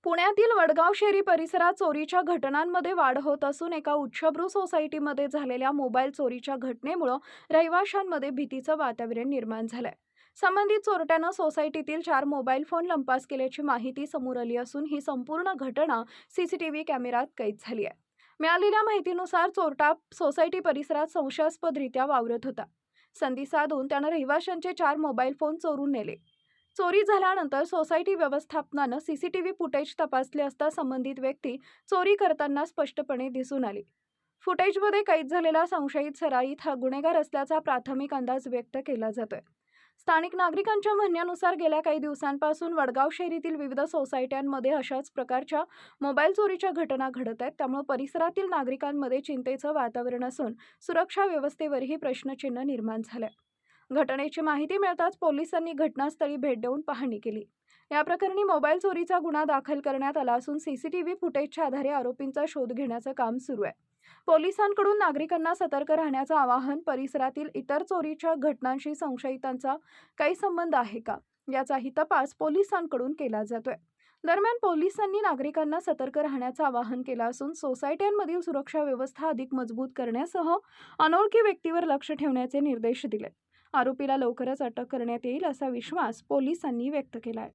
पुण्यातील वडगाव शेरी परिसरात चोरीच्या घटनांमध्ये वाढ होत असून एका उच्चभ्रू सोसायटीमध्ये झालेल्या मोबाईल चोरीच्या घटनेमुळे रहिवाशांमध्ये भीतीचं वातावरण निर्माण झालंय. संबंधित चोरट्यानं सोसायटीतील 4 मोबाईल फोन लंपास केल्याची माहिती समोर आली असून ही संपूर्ण घटना सीसीटीव्ही कॅमेऱ्यात कैद झाली आहे. मिळालेल्या माहितीनुसार चोरटा सोसायटी परिसरात संशयास्पदरित्या वावरत होता. संधी साधून त्यानं रहिवाशांचे 4 मोबाईल फोन चोरून नेले. चोरी झाल्यानंतर सोसायटी व्यवस्थापनानं सीसीटीव्ही फुटेज तपासले असता संबंधित व्यक्ती चोरी करताना स्पष्टपणे दिसून आली. फुटेजमध्ये कैद झालेला संशयित सराईत हा गुन्हेगार असल्याचा प्राथमिक अंदाज व्यक्त केला जातोय. स्थानिक नागरिकांच्या म्हणण्यानुसार गेल्या काही दिवसांपासून वडगाव शहरीतील विविध सोसायट्यांमध्ये अशाच प्रकारच्या मोबाईल चोरीच्या घटना घडत आहेत. त्यामुळे परिसरातील नागरिकांमध्ये चिंतेचं वातावरण असून सुरक्षा व्यवस्थेवरही प्रश्नचिन्ह निर्माण झालंय. घटनेची माहिती मिळताच पोलिसांनी घटनास्थळी भेट देऊन पाहणी केली. या प्रकरणी मोबाईल चोरीचा गुन्हा दाखल करण्यात आला असून सीसीटीव्ही फुटेजच्या आधारे आरोपींचा शोध घेण्याचं काम सुरू आहे. पोलिसांकडून नागरिकांना सतर्क राहण्याचं आवाहन, परिसरातील इतर चोरीच्या घटनांशी संशयितांचा काही संबंध आहे का याचाही तपास पोलिसांकडून केला जातोय. दरम्यान पोलिसांनी नागरिकांना सतर्क राहण्याचं आवाहन केलं असून सोसायट्यांमधील सुरक्षा व्यवस्था अधिक मजबूत करण्यासह अनोळखी व्यक्तीवर लक्ष ठेवण्याचे निर्देश दिले. आरोपीला लवकरच अटक करण्यात येईल असा विश्वास पोलिसांनी व्यक्त केला आहे.